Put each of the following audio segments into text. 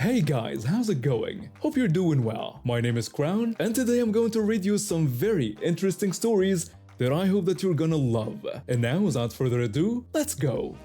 Hey guys, how's it going? Hope you're doing well. My name is Crown, and today I'm going to read you some very interesting stories that I hope that you're gonna love. And now, without further ado, let's go!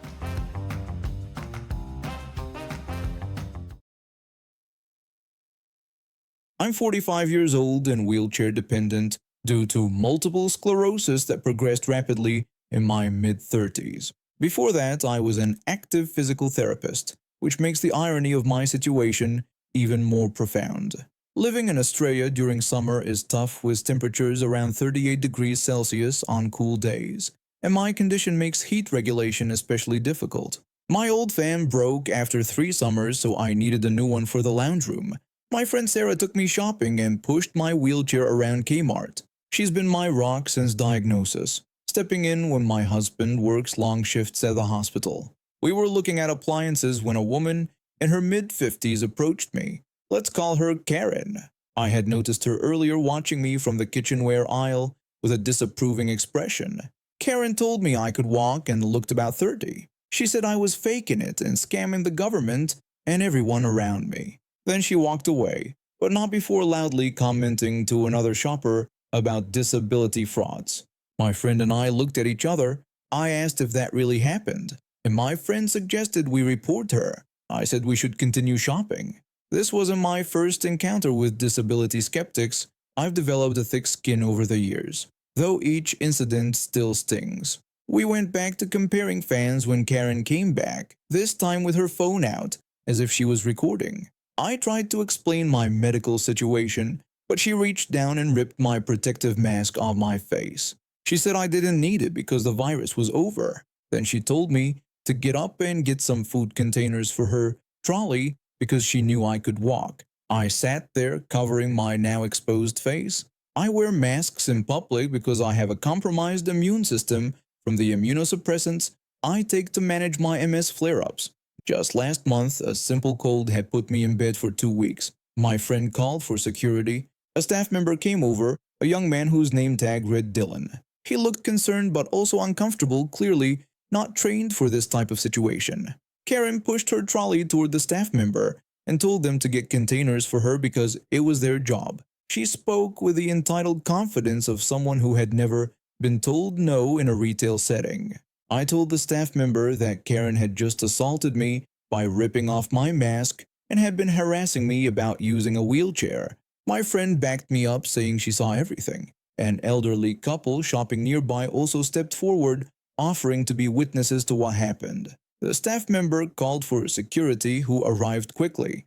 I'm 45 years old and wheelchair dependent due to multiple sclerosis that progressed rapidly in my mid-30s. Before that, I was an active physical therapist, which makes the irony of my situation even more profound. Living in Australia during summer is tough with temperatures around 38 degrees Celsius on cool days, and my condition makes heat regulation especially difficult. My old fan broke after 3 summers, so I needed a new one for the lounge room. My friend Sarah took me shopping and pushed my wheelchair around Kmart. She's been my rock since diagnosis, stepping in when my husband works long shifts at the hospital. We were looking at appliances when a woman in her mid-50s approached me. Let's call her Karen. I had noticed her earlier watching me from the kitchenware aisle with a disapproving expression. Karen told me I could walk and looked about 30. She said I was faking it and scamming the government and everyone around me. Then she walked away, but not before loudly commenting to another shopper about disability frauds. My friend and I looked at each other. I asked if that really happened, and my friend suggested we report her. I said we should continue shopping. This wasn't my first encounter with disability skeptics. I've developed a thick skin over the years, though each incident still stings. We went back to comparing fans when Karen came back, this time with her phone out, as if she was recording. I tried to explain my medical situation, but she reached down and ripped my protective mask off my face. She said I didn't need it because the virus was over. Then she told me to get up and get some food containers for her trolley because she knew I could walk. I sat there covering my now exposed face. I wear masks in public because I have a compromised immune system from the immunosuppressants I take to manage my MS flare-ups. Just last month, a simple cold had put me in bed for 2 weeks. My friend called for security. A staff member came over, a young man whose name tag read Dylan. He looked concerned but also uncomfortable, clearly not trained for this type of situation. Karen pushed her trolley toward the staff member and told them to get containers for her because it was their job. She spoke with the entitled confidence of someone who had never been told no in a retail setting. I told the staff member that Karen had just assaulted me by ripping off my mask and had been harassing me about using a wheelchair. My friend backed me up, saying she saw everything. An elderly couple shopping nearby also stepped forward, offering to be witnesses to what happened. The staff member called for security, who arrived quickly.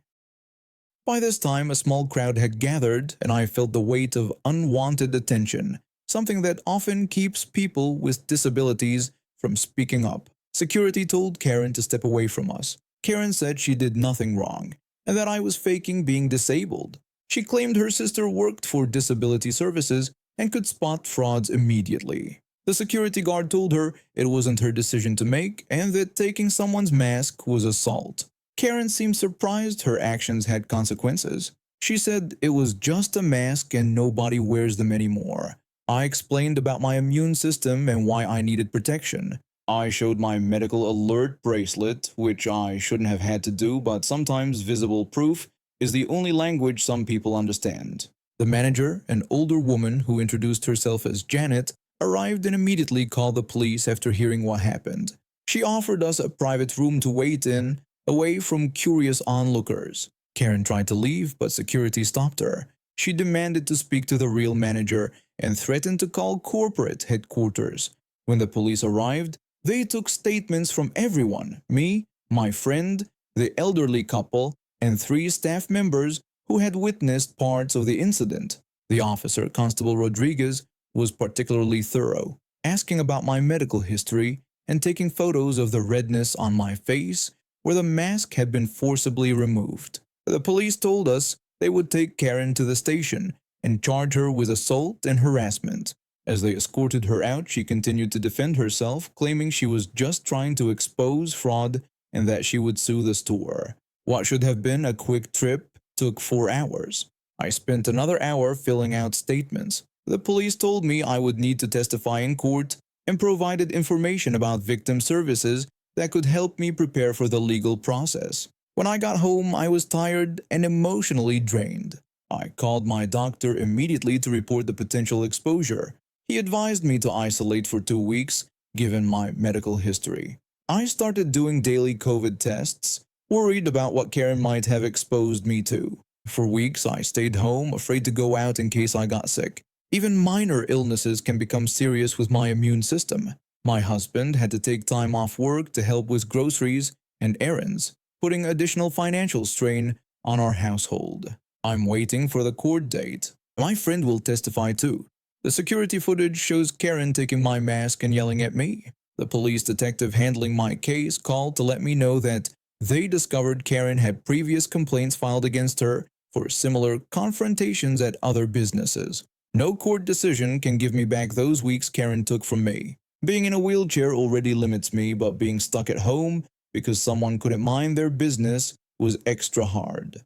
By this time, a small crowd had gathered, and I felt the weight of unwanted attention, something that often keeps people with disabilities from speaking up. Security told Karen to step away from us. Karen said she did nothing wrong and that I was faking being disabled. She claimed her sister worked for disability services and could spot frauds immediately. The security guard told her it wasn't her decision to make and that taking someone's mask was assault. Karen seemed surprised her actions had consequences. She said it was just a mask and nobody wears them anymore. I explained about my immune system and why I needed protection. I showed my medical alert bracelet, which I shouldn't have had to do, but sometimes visible proof is the only language some people understand. The manager, an older woman who introduced herself as Janet, arrived and immediately called the police after hearing what happened. She offered us a private room to wait in, away from curious onlookers. Karen tried to leave, but security stopped her. She demanded to speak to the real manager and threatened to call corporate headquarters. When the police arrived, they took statements from everyone: me, my friend, the elderly couple, and 3 staff members who had witnessed parts of the incident. The officer, Constable Rodriguez, was particularly thorough, asking about my medical history and taking photos of the redness on my face where the mask had been forcibly removed. The police told us they would take Karen to the station and charge her with assault and harassment. As they escorted her out, she continued to defend herself, claiming she was just trying to expose fraud and that she would sue the store. What should have been a quick trip took 4 hours. I spent another hour filling out statements. The police told me I would need to testify in court and provided information about victim services that could help me prepare for the legal process. When I got home, I was tired and emotionally drained. I called my doctor immediately to report the potential exposure. He advised me to isolate for 2 weeks, given my medical history. I started doing daily COVID tests, worried about what Karen might have exposed me to. For weeks, I stayed home, afraid to go out in case I got sick. Even minor illnesses can become serious with my immune system. My husband had to take time off work to help with groceries and errands, putting additional financial strain on our household. I'm waiting for the court date. My friend will testify too. The security footage shows Karen taking my mask and yelling at me. The police detective handling my case called to let me know that they discovered Karen had previous complaints filed against her for similar confrontations at other businesses. No court decision can give me back those weeks Karen took from me. Being in a wheelchair already limits me, but being stuck at home because someone couldn't mind their business was extra hard.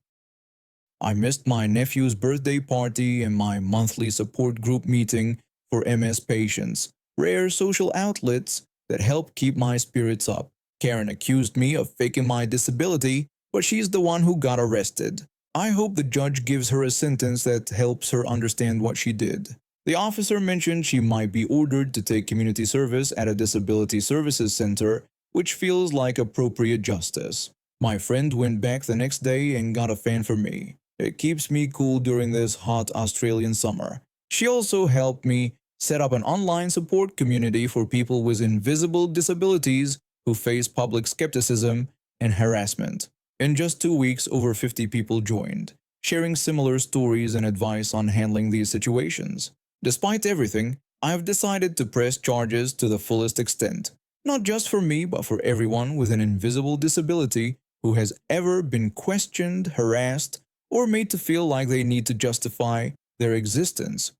I missed my nephew's birthday party and my monthly support group meeting for MS patients, rare social outlets that help keep my spirits up. Karen accused me of faking my disability, but she's the one who got arrested. I hope the judge gives her a sentence that helps her understand what she did. The officer mentioned she might be ordered to take community service at a disability services center, which feels like appropriate justice. My friend went back the next day and got a fan for me. It keeps me cool during this hot Australian summer. She also helped me set up an online support community for people with invisible disabilities who face public skepticism and harassment. In just 2 weeks, over 50 people joined, sharing similar stories and advice on handling these situations. Despite everything, I have decided to press charges to the fullest extent, not just for me but for everyone with an invisible disability who has ever been questioned, harassed, or made to feel like they need to justify their existence.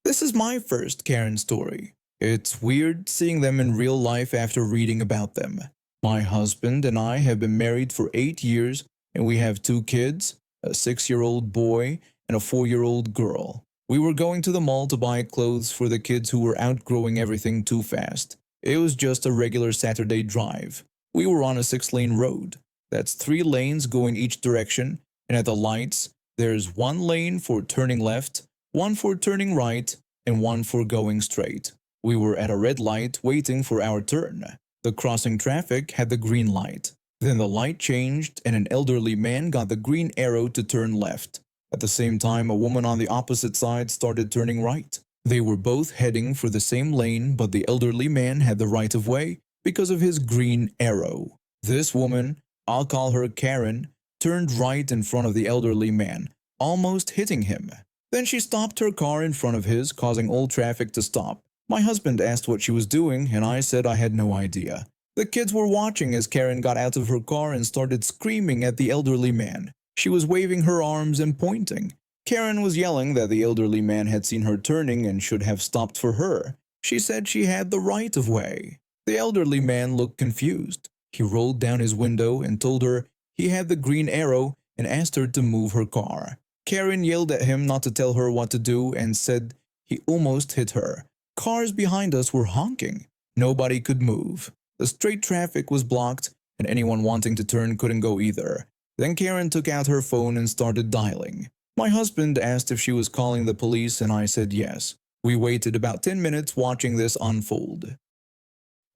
This is my first Karen story. It's weird seeing them in real life after reading about them. My husband and I have been married for 8 years and we have 2 kids, a 6-year-old boy and a 4-year-old girl. We were going to the mall to buy clothes for the kids who were outgrowing everything too fast. It was just a regular Saturday drive. We were on a 6-lane road. That's 3 lanes going each direction, and at the lights, there's 1 lane for turning left, 1 for turning right, and 1 for going straight. We were at a red light waiting for our turn. The crossing traffic had the green light. Then the light changed and an elderly man got the green arrow to turn left. At the same time, a woman on the opposite side started turning right. They were both heading for the same lane, but the elderly man had the right of way because of his green arrow. This woman, I'll call her Karen, turned right in front of the elderly man, almost hitting him. Then she stopped her car in front of his, causing all traffic to stop. My husband asked what she was doing, and I said I had no idea. The kids were watching as Karen got out of her car and started screaming at the elderly man. She was waving her arms and pointing. Karen was yelling that the elderly man had seen her turning and should have stopped for her. She said she had the right of way. The elderly man looked confused. He rolled down his window and told her he had the green arrow and asked her to move her car. Karen yelled at him not to tell her what to do and said he almost hit her. Cars behind us were honking. Nobody could move. The straight traffic was blocked, and anyone wanting to turn couldn't go either. Then Karen took out her phone and started dialing. My husband asked if she was calling the police, and I said yes. We waited about 10 minutes watching this unfold.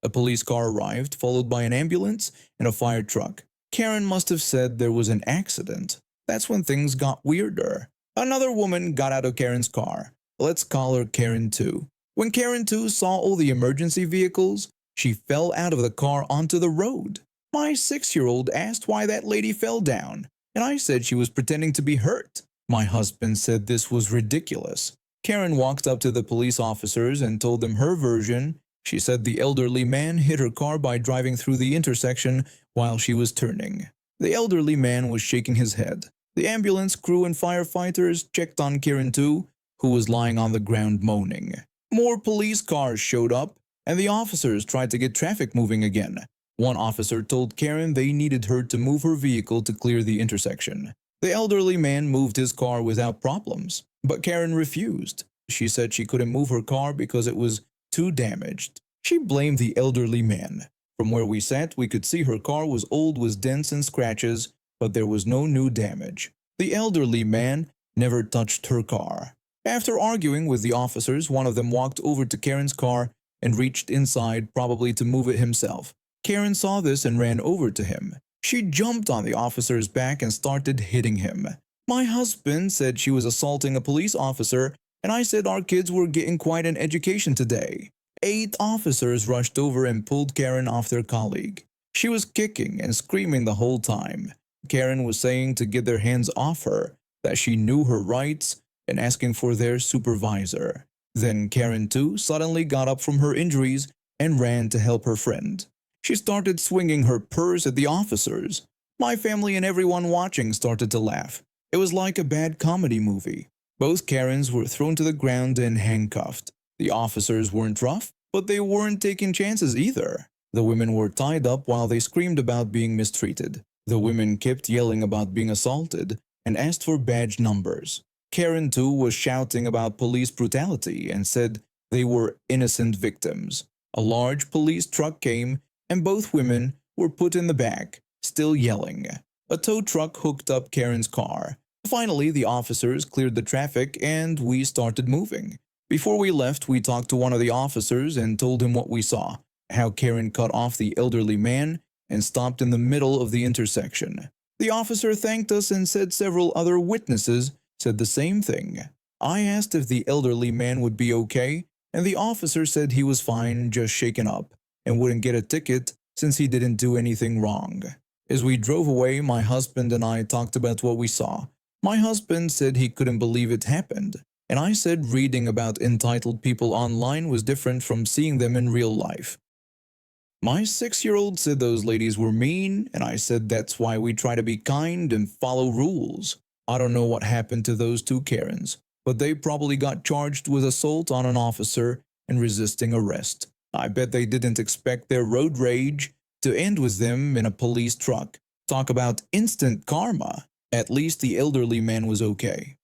A police car arrived, followed by an ambulance and a fire truck. Karen must have said there was an accident. That's when things got weirder. Another woman got out of Karen's car. Let's call her Karen 2. When Karen 2 saw all the emergency vehicles, she fell out of the car onto the road. My 6-year-old asked why that lady fell down, and I said she was pretending to be hurt. My husband said this was ridiculous. Karen walked up to the police officers and told them her version. She said the elderly man hit her car by driving through the intersection while she was turning. The elderly man was shaking his head. The ambulance crew and firefighters checked on Karen 2, who was lying on the ground moaning. More police cars showed up, and the officers tried to get traffic moving again. One officer told Karen they needed her to move her vehicle to clear the intersection. The elderly man moved his car without problems, but Karen refused. She said she couldn't move her car because it was too damaged. She blamed the elderly man From where we sat, we could see her car was old with dents and scratches, but there was no new damage. The elderly man never touched her car. After arguing with the officers, one of them walked over to Karen's car and reached inside, probably to move it himself. Karen saw this and ran over to him. She jumped on the officer's back and started hitting him. My husband said she was assaulting a police officer, and I said our kids were getting quite an education today. 8 officers rushed over and pulled Karen off their colleague. She was kicking and screaming the whole time. Karen was saying to get their hands off her, that she knew her rights, and asking for their supervisor. Then Karen too suddenly got up from her injuries and ran to help her friend. She started swinging her purse at the officers. My family and everyone watching started to laugh. It was like a bad comedy movie. Both Karens were thrown to the ground and handcuffed. The officers weren't rough, but they weren't taking chances either. The women were tied up while they screamed about being mistreated. The women kept yelling about being assaulted and asked for badge numbers. Karen too was shouting about police brutality and said they were innocent victims. A large police truck came and both women were put in the back, still yelling. A tow truck hooked up Karen's car. Finally, the officers cleared the traffic and we started moving. Before we left, we talked to one of the officers and told him what we saw, how Karen cut off the elderly man and stopped in the middle of the intersection. The officer thanked us and said several other witnesses said the same thing. I asked if the elderly man would be okay, and the officer said he was fine, just shaken up, and wouldn't get a ticket since he didn't do anything wrong. As we drove away, my husband and I talked about what we saw. My husband said he couldn't believe it happened, and I said reading about entitled people online was different from seeing them in real life. My 6-year-old said those ladies were mean, and I said that's why we try to be kind and follow rules. I don't know what happened to those 2 Karens, but they probably got charged with assault on an officer and resisting arrest. I bet they didn't expect their road rage to end with them in a police truck. Talk about instant karma. At least the elderly man was okay.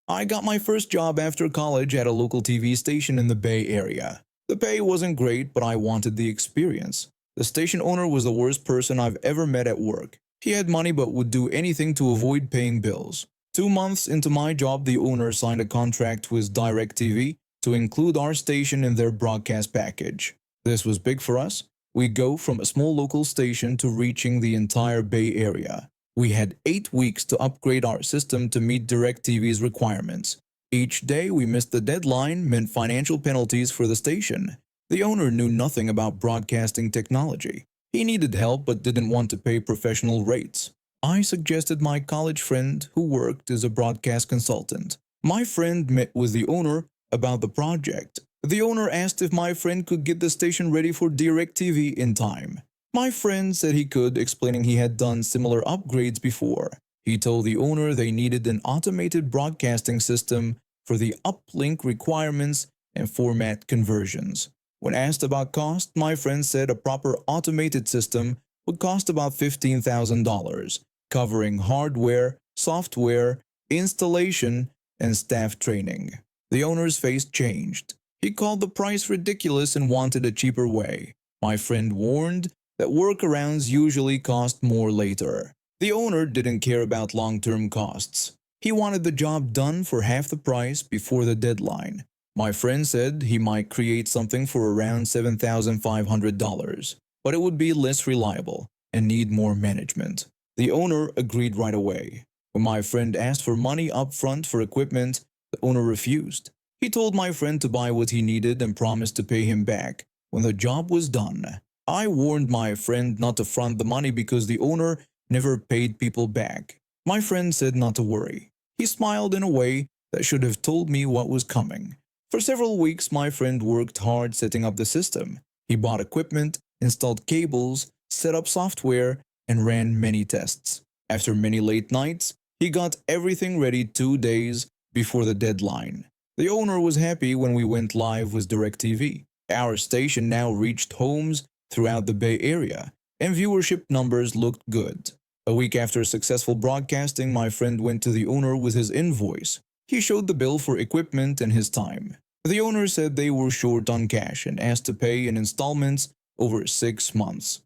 I got my first job after college at a local TV station in the Bay Area. The pay wasn't great, but I wanted the experience. The station owner was the worst person I've ever met at work. He had money but would do anything to avoid paying bills. 2 months into my job, the owner signed a contract with DirecTV to include our station in their broadcast package. This was big for us. We go from a small local station to reaching the entire Bay Area. We had 8 weeks to upgrade our system to meet DirecTV's requirements. Each day we missed the deadline meant financial penalties for the station. The owner knew nothing about broadcasting technology. He needed help but didn't want to pay professional rates. I suggested my college friend who worked as a broadcast consultant. My friend met with the owner about the project. The owner asked if my friend could get the station ready for DirecTV in time. My friend said he could, explaining he had done similar upgrades before. He told the owner they needed an automated broadcasting system for the uplink requirements and format conversions. When asked about cost, my friend said a proper automated system would cost about $15,000, covering hardware, software, installation, and staff training. The owner's face changed. He called the price ridiculous and wanted a cheaper way. My friend warned that workarounds usually cost more later. The owner didn't care about long-term costs. He wanted the job done for half the price before the deadline. My friend said he might create something for around $7,500, but it would be less reliable and need more management. The owner agreed right away. When my friend asked for money up front for equipment, the owner refused. He told my friend to buy what he needed and promised to pay him back when the job was done. I warned my friend not to front the money because the owner never paid people back. My friend said not to worry. He smiled in a way that should have told me what was coming. For several weeks, my friend worked hard setting up the system. He bought equipment, installed cables, set up software, and ran many tests. After many late nights, he got everything ready 2 days before the deadline. The owner was happy when we went live with DirecTV. Our station now reached homes throughout the Bay Area, and viewership numbers looked good. A week after successful broadcasting, my friend went to the owner with his invoice. He showed the bill for equipment and his time. The owner said they were short on cash and asked to pay in installments over 6 months.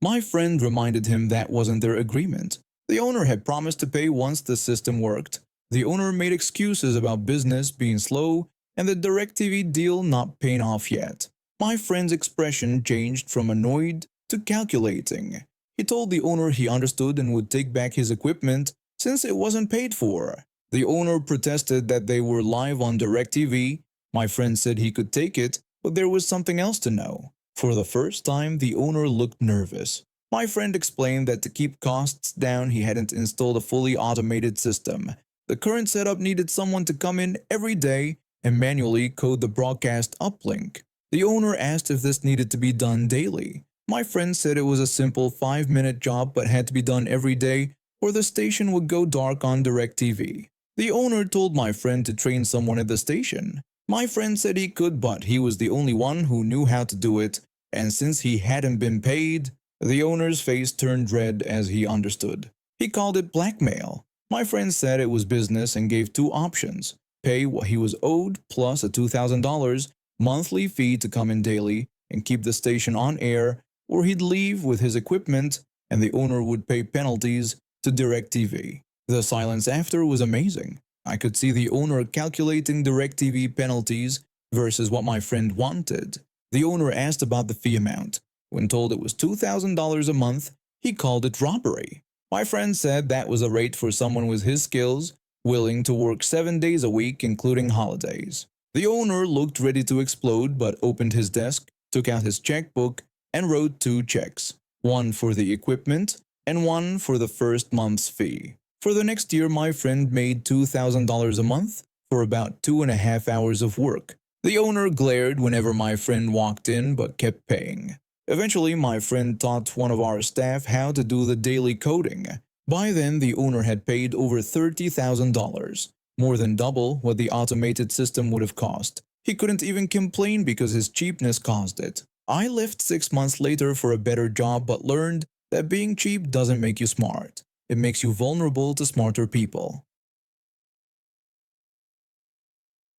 My friend reminded him that wasn't their agreement. The owner had promised to pay once the system worked. The owner made excuses about business being slow and the DirecTV deal not paying off yet. My friend's expression changed from annoyed to calculating. He told the owner he understood and would take back his equipment since it wasn't paid for. The owner protested that they were live on DirecTV. My friend said he could take it, but there was something else to know. For the first time, the owner looked nervous. My friend explained that to keep costs down, he hadn't installed a fully automated system. The current setup needed someone to come in every day and manually code the broadcast uplink. The owner asked if this needed to be done daily. My friend said it was a simple 5-minute job but had to be done every day or the station would go dark on DirecTV. The owner told my friend to train someone at the station. My friend said he could, but he was the only one who knew how to do it, and since he hadn't been paid, the owner's face turned red as he understood. He called it blackmail. My friend said it was business and gave two options: pay what he was owed plus a $2,000 monthly fee to come in daily and keep the station on air, or he'd leave with his equipment and the owner would pay penalties to DirecTV. The silence after was amazing. I could see the owner calculating DirecTV penalties versus what my friend wanted. The owner asked about the fee amount. When told it was $2,000 a month, he called it robbery. My friend said that was a rate for someone with his skills, willing to work 7 days a week, including holidays. The owner looked ready to explode but opened his desk, took out his checkbook, and wrote 2 checks, one for the equipment and one for the first month's fee. For the next year, my friend made $2,000 a month for about 2.5 hours of work. The owner glared whenever my friend walked in but kept paying. Eventually, my friend taught one of our staff how to do the daily coding. By then, the owner had paid over $30,000, more than double what the automated system would have cost. He couldn't even complain because his cheapness caused it. I left 6 months later for a better job but learned that being cheap doesn't make you smart. It makes you vulnerable to smarter people.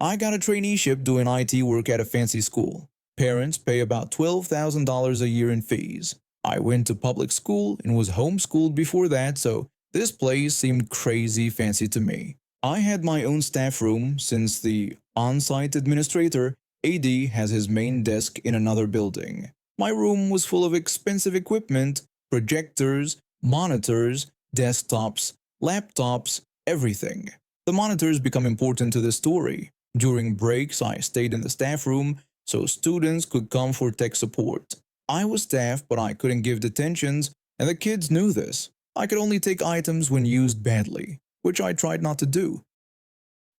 I got a traineeship doing IT work at a fancy school. Parents pay about $12,000 a year in fees. I went to public school and was homeschooled before that, so this place seemed crazy fancy to me. I had my own staff room since the on-site administrator, AD, has his main desk in another building. My room was full of expensive equipment, projectors, monitors, desktops, laptops, everything. The monitors become important to the story. During breaks, I stayed in the staff room so students could come for tech support. I was staff, but I couldn't give detentions, and the kids knew this. I could only take items when used badly, which I tried not to do.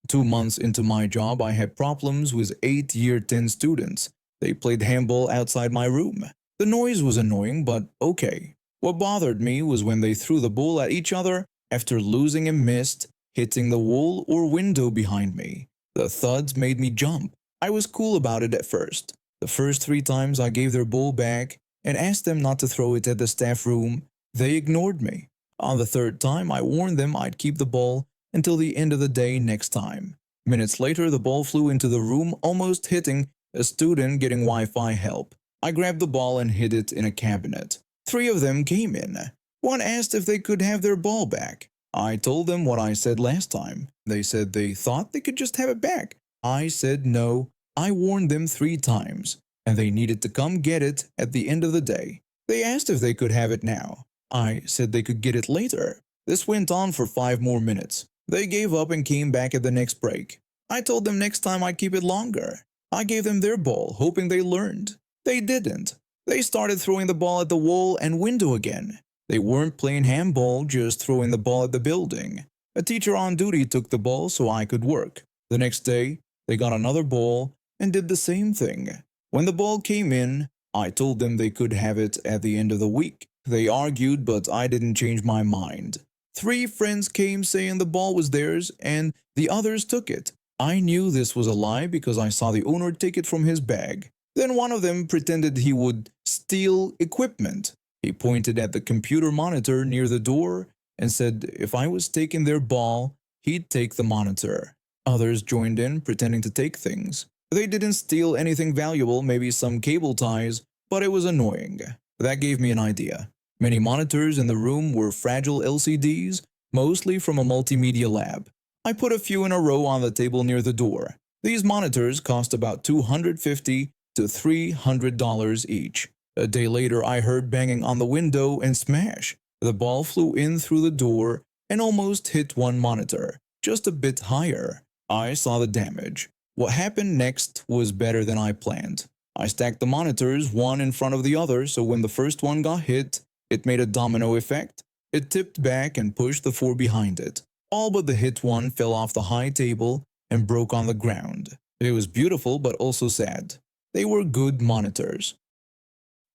2 months into my job, I had problems with 8 Year 10 students. They played handball outside my room. The noise was annoying, but okay. What bothered me was when they threw the ball at each other after losing and missed, hitting the wall or window behind me. The thuds made me jump. I was cool about it at first. The first 3 times I gave their ball back and asked them not to throw it at the staff room, they ignored me. On the 3rd time, I warned them I'd keep the ball until the end of the day next time. Minutes later, the ball flew into the room, almost hitting a student getting Wi-Fi help. I grabbed the ball and hid it in a cabinet. 3 of them came in. One asked if they could have their ball back. I told them what I said last time. They said they thought they could just have it back. I said no. I warned them 3 times, and they needed to come get it at the end of the day. They asked if they could have it now. I said they could get it later. This went on for 5 more minutes. They gave up and came back at the next break. I told them next time I'd keep it longer. I gave them their ball, hoping they learned. They didn't. They started throwing the ball at the wall and window again. They weren't playing handball, just throwing the ball at the building. A teacher on duty took the ball so I could work. The next day, they got another ball and did the same thing. When the ball came in, I told them they could have it at the end of the week. They argued, but I didn't change my mind. 3 friends came saying the ball was theirs and the others took it. I knew this was a lie because I saw the owner take it from his bag. Then one of them pretended he would steal equipment. He pointed at the computer monitor near the door and said if I was taking their ball, he'd take the monitor. Others joined in, pretending to take things. They didn't steal anything valuable, maybe some cable ties, but it was annoying. That gave me an idea. Many monitors in the room were fragile LCDs, mostly from a multimedia lab. I put a few in a row on the table near the door. These monitors cost about $250 to $300 each. A day later, I heard banging on the window and smash. The ball flew in through the door and almost hit one monitor, just a bit higher. I saw the damage. What happened next was better than I planned. I stacked the monitors one in front of the other, so when the first one got hit, it made a domino effect. It tipped back and pushed the four behind it. All but the hit one fell off the high table and broke on the ground. It was beautiful but also sad. They were good monitors.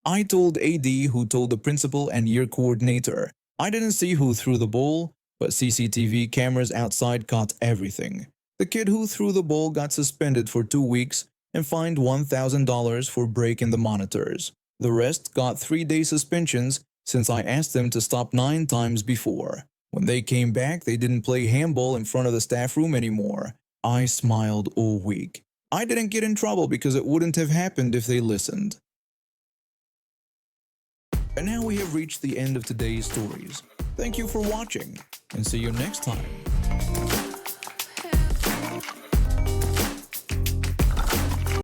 I told AD, who told the principal and year coordinator. I didn't see who threw the ball, but CCTV cameras outside caught everything. The kid who threw the ball got suspended for 2 weeks and fined $1,000 for breaking the monitors. The rest got 3-day suspensions since I asked them to stop 9 times before. When they came back, they didn't play handball in front of the staff room anymore. I smiled all week. I didn't get in trouble because it wouldn't have happened if they listened. And now we have reached the end of today's stories. Thank you for watching, and see you next time.